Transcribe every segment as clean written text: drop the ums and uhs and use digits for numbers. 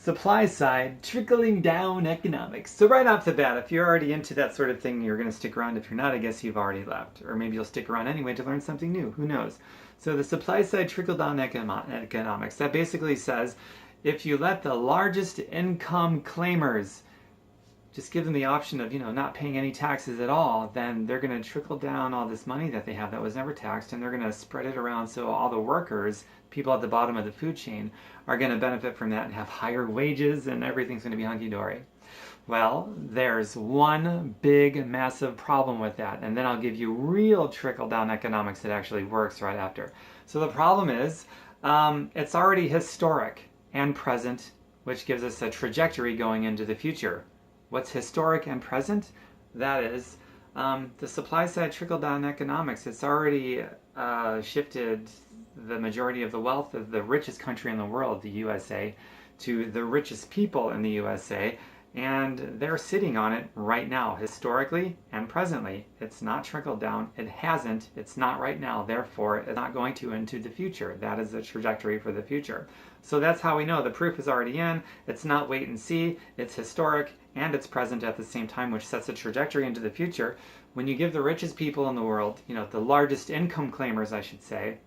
Supply side, trickling down economics. So right off the bat, if you're already into that sort of thing, you're going to stick around. If you're not, I guess you've already left. Or maybe you'll stick around anyway to learn something new. Who knows? So the supply side trickle down economics, that basically says if you let the largest income claimers just give them the option of, not paying any taxes at all, then they're going to trickle down all this money that they have that was never taxed, and they're going to spread it around so all the workers, people at the bottom of the food chain, are going to benefit from that and have higher wages, and everything's going to be hunky-dory. Well, there's one big, massive problem with that, and then I'll give you real trickle-down economics that actually works right after. So the problem is, it's already historic and present, which gives us a trajectory going into the future. What's historic and present? That is the supply side trickle down economics. It's already shifted the majority of the wealth of the richest country in the world, the USA, to the richest people in the USA, and they're sitting on it right now, historically and presently. It's not trickled down. It hasn't. It's not right now. Therefore, it's not going to into the future. That is the trajectory for the future. So that's how we know the proof is already in. It's not wait and see. It's historic and it's present at the same time, which sets a trajectory into the future. When you give the richest people in the world, the largest income claimers, I should say,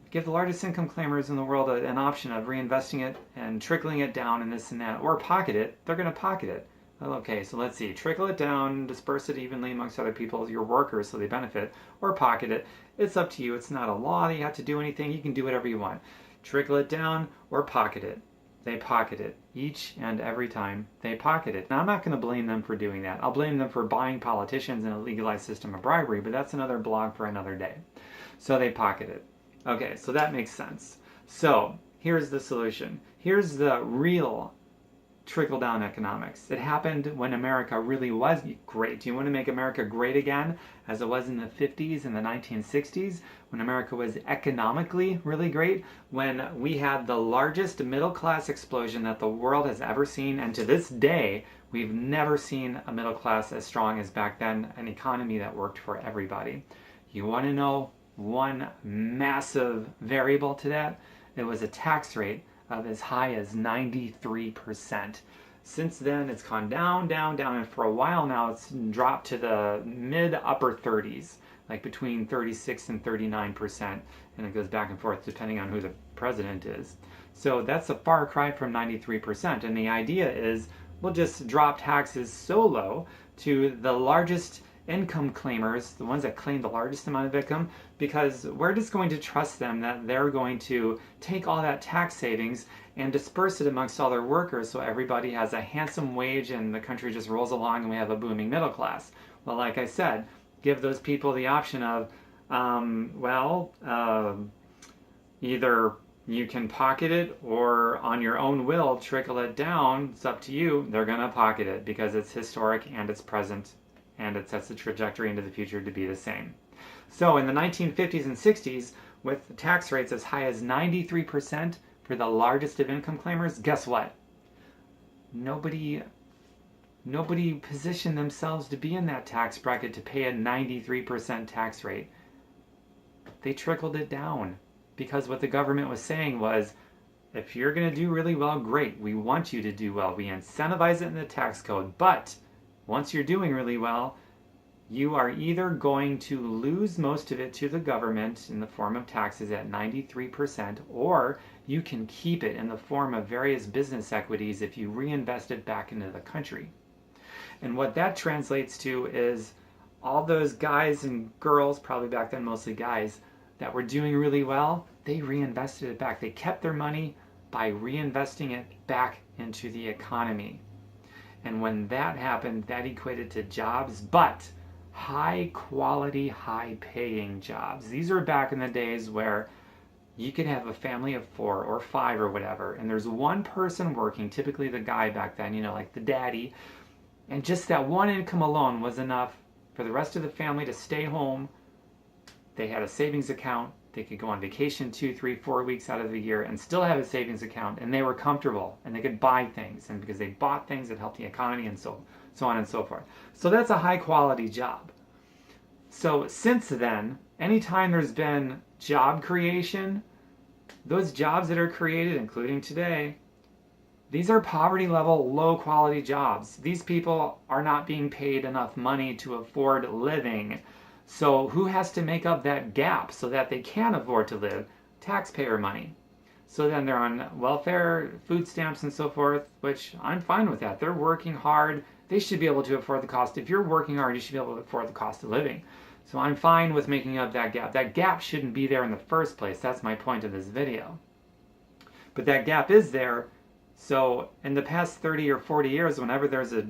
give the largest income claimers in the world an option of reinvesting it and trickling it down and this and that, or pocket it, they're going to pocket it. Okay, so let's see. Trickle it down, disperse it evenly amongst other people, your workers, so they benefit, or pocket it. It's up to you. It's not a law that you have to do anything. You can do whatever you want. Trickle it down or pocket it. They pocket it. Each and every time they pocket it. Now, I'm not going to blame them for doing that. I'll blame them for buying politicians in a legalized system of bribery, but that's another blog for another day. So they pocket it. Okay, so that makes sense. So here's the solution. Here's the real trickle-down economics. It happened when America really was great. Do you want to make America great again, as it was in the 50s and the 1960s, when America was economically really great, when we had the largest middle-class explosion that the world has ever seen, and to this day, we've never seen a middle class as strong as back then, an economy that worked for everybody. You want to know one massive variable to that? It was a tax rate of as high as 93%. Since then, it's gone down, down, down, and for a while now, it's dropped to the mid-upper 30s, like between 36 and 39%, and it goes back and forth depending on who the president is. So that's a far cry from 93%, and the idea is we'll just drop taxes so low to the largest income claimers, the ones that claim the largest amount of income, because we're just going to trust them that they're going to take all that tax savings and disperse it amongst all their workers so everybody has a handsome wage and the country just rolls along and we have a booming middle class. Well, like I said, give those people the option of, either you can pocket it or on your own will trickle it down. It's up to you. They're going to pocket it because it's historic and it's present, and it sets the trajectory into the future to be the same. So in the 1950s and 60s, with tax rates as high as 93% for the largest of income claimers, guess what? Nobody positioned themselves to be in that tax bracket to pay a 93% tax rate. They trickled it down because what the government was saying was, if you're going to do really well, great. We want you to do well. We incentivize it in the tax code, but once you're doing really well, you are either going to lose most of it to the government in the form of taxes at 93%, or you can keep it in the form of various business equities if you reinvest it back into the country. And what that translates to is all those guys and girls, probably back then mostly guys, that were doing really well, they reinvested it back. They kept their money by reinvesting it back into the economy. And when that happened, that equated to jobs, but high quality, high paying jobs. These are back in the days where you could have a family of 4 or 5 or whatever, and there's one person working, typically the guy back then, like the daddy, and just that one income alone was enough for the rest of the family to stay home. They had a savings account. They could go on vacation 2, 3, 4 weeks out of the year and still have a savings account, and they were comfortable and they could buy things, and because they bought things that helped the economy and so on and so forth. So that's a high quality job. So since then, anytime there's been job creation, those jobs that are created, including today, These are poverty level, low quality jobs. These people are not being paid enough money to afford living. So who has to make up that gap so that they can afford to live? Taxpayer money. So then they're on welfare, food stamps, and so forth, which I'm fine with that. They're working hard. They should be able to afford the cost. If you're working hard, you should be able to afford the cost of living. So I'm fine with making up that gap. That gap shouldn't be there in the first place. That's my point of this video. But that gap is there. So in the past 30 or 40 years, whenever there's a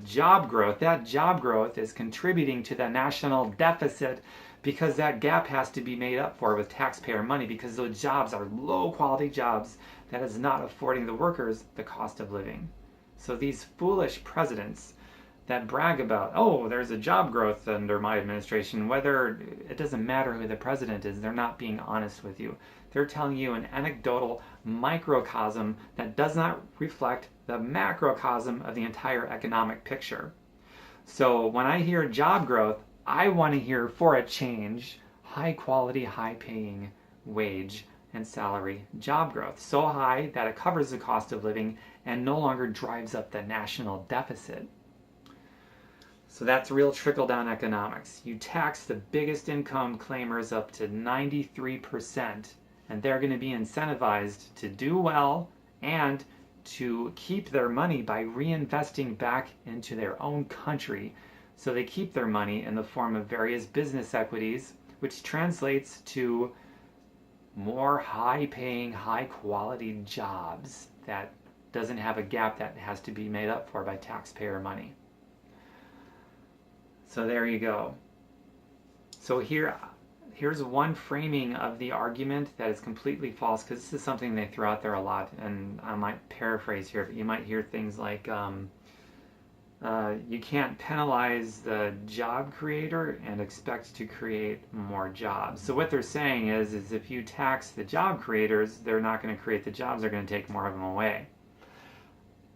job growth, that job growth is contributing to the national deficit because that gap has to be made up for with taxpayer money because those jobs are low quality jobs that is not affording the workers the cost of living. So these foolish presidents that brag about, oh, there's a job growth under my administration, whether it doesn't matter who the president is, they're not being honest with you. They're telling you an anecdotal microcosm that does not reflect the macrocosm of the entire economic picture. So when I hear job growth, I want to hear, for a change, high quality, high paying wage and salary job growth. So high that it covers the cost of living and no longer drives up the national deficit. So that's real trickle-down economics. You tax the biggest income claimers up to 93%, and they're going to be incentivized to do well and to keep their money by reinvesting back into their own country. So they keep their money in the form of various business equities, which translates to more high-paying, high-quality jobs that doesn't have a gap that has to be made up for by taxpayer money. So there you go. So here's one framing of the argument that is completely false, because this is something they throw out there a lot, and I might paraphrase here, but you might hear things like, you can't penalize the job creator and expect to create more jobs. So what they're saying is if you tax the job creators, they're not going to create the jobs, they're going to take more of them away.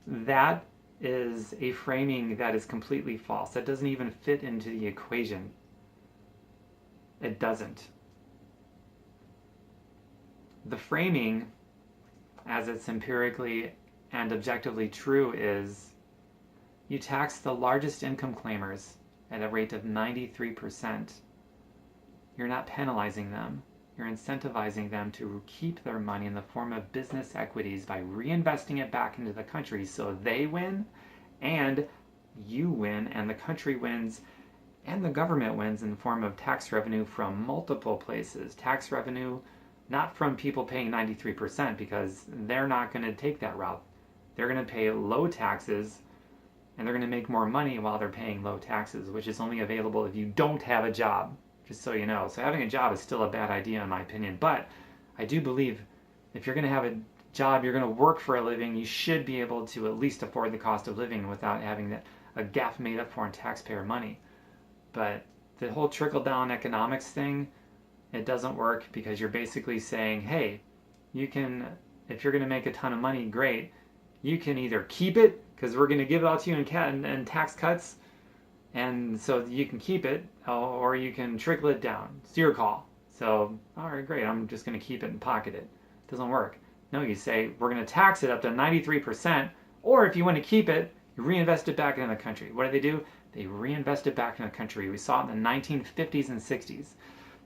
That is a framing that is completely false. That doesn't even fit into the equation. It doesn't. The framing, as it's empirically and objectively true, is you tax the largest income claimers at a rate of 93%. You're not penalizing them. You're incentivizing them to keep their money in the form of business equities by reinvesting it back into the country so they win and you win and the country wins and the government wins in the form of tax revenue from multiple places. Tax revenue not from people paying 93% because they're not going to take that route. They're going to pay low taxes and they're going to make more money while they're paying low taxes, which is only available if you don't have a job. Just so you know. So having a job is still a bad idea in my opinion, but I do believe if you're going to have a job, you're going to work for a living, you should be able to at least afford the cost of living without having a gap made up for in taxpayer money. But the whole trickle-down economics thing, it doesn't work because you're basically saying, hey, you can, if you're going to make a ton of money, great. You can either keep it because we're going to give it all to you in tax cuts, and so you can keep it, or you can trickle it down. It's your call. So, all right, great. I'm just going to keep it and pocket it. It doesn't work. No, you say we're going to tax it up to 93%, or if you want to keep it, you reinvest it back into the country. What do? They reinvest it back in the country. We saw it in the 1950s and 60s.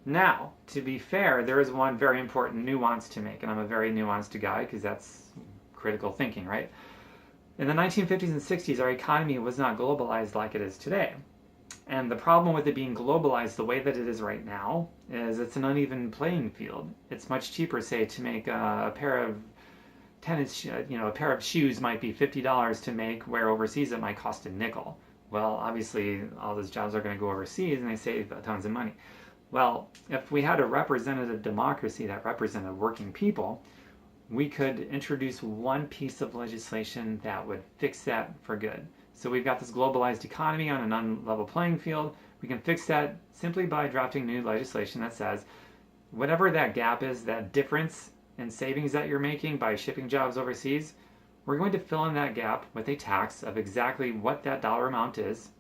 Now, to be fair, there is one very important nuance to make, and I'm a very nuanced guy because that's critical thinking, right? In the 1950s and 60s, our economy was not globalized like it is today. And the problem with it being globalized the way that it is right now is it's an uneven playing field. It's much cheaper, say, to make a pair of tennis, a pair of shoes might be $50 to make, where overseas it might cost a nickel. Well, obviously, all those jobs are going to go overseas and they save tons of money. Well, if we had a representative democracy that represented working people, we could introduce one piece of legislation that would fix that for good. So we've got this globalized economy on an unlevel playing field. We can fix that simply by drafting new legislation that says whatever that gap is, that difference in savings that you're making by shipping jobs overseas, we're going to fill in that gap with a tax of exactly what that dollar amount is,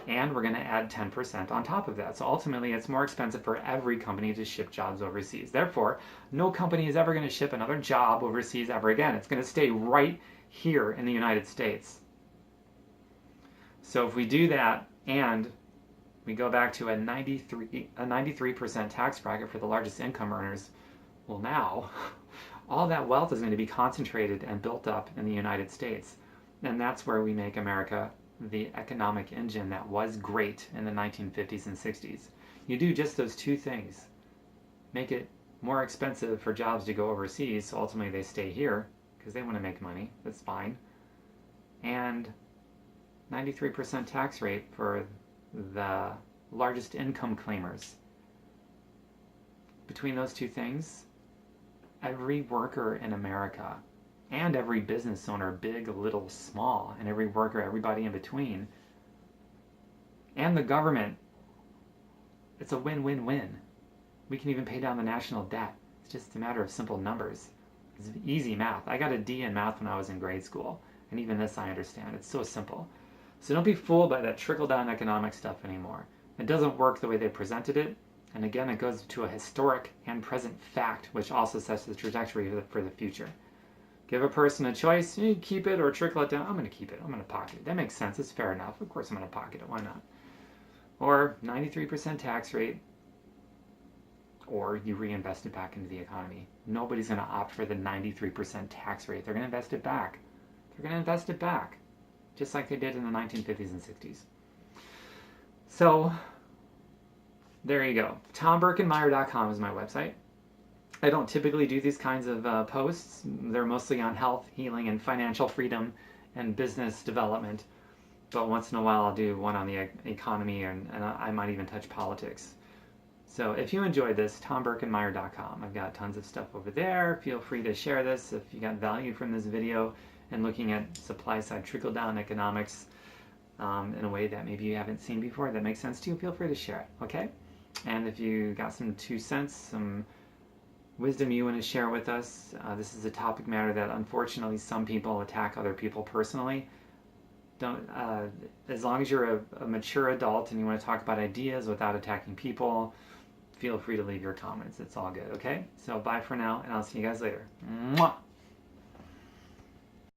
and we're going to add 10% on top of that. So ultimately, it's more expensive for every company to ship jobs overseas. Therefore, no company is ever going to ship another job overseas ever again. It's going to stay right here in the United States. So if we do that and we go back to a 93% tax bracket for the largest income earners, well now, all that wealth is going to be concentrated and built up in the United States. And that's where we make America the economic engine that was great in the 1950s and 60s. You do just those two things. Make it more expensive for jobs to go overseas, so ultimately they stay here because they want to make money. That's fine. And 93% tax rate for the largest income claimers. Between those two things, every worker in America and every business owner, big, little, small, and every worker, everybody in between, and the government, it's a win-win-win. We can even pay down the national debt. It's just a matter of simple numbers. It's easy math. I got a D in math when I was in grade school, and even this I understand. It's so simple. So don't be fooled by that trickle-down economic stuff anymore. It doesn't work the way they presented it, and again, it goes to a historic and present fact, which also sets the trajectory for the future. Give a person a choice, you keep it or trickle it down. I'm going to keep it. I'm going to pocket it. That makes sense. It's fair enough. Of course I'm going to pocket it. Why not? Or 93% tax rate, or you reinvest it back into the economy. Nobody's going to opt for the 93% tax rate. They're going to invest it back. They're going to invest it back, just like they did in the 1950s and 60s. So, there you go. TomBurkenmeyer.com is my website. I don't typically do these kinds of posts. They're mostly on health, healing, and financial freedom and business development. But once in a while I'll do one on the economy, and I might even touch politics. So if you enjoyed this, TomBurkenmeyer.com. I've got tons of stuff over there. Feel free to share this if you got value from this video and looking at supply-side trickle-down economics in a way that maybe you haven't seen before, that makes sense to you, feel free to share it, okay? And if you got some 2 cents, some wisdom you want to share with us, this is a topic matter that unfortunately some people attack other people personally. Don't, as long as you're a mature adult and you want to talk about ideas without attacking people, feel free to leave your comments. It's all good, okay? So bye for now, and I'll see you guys later. Mwah!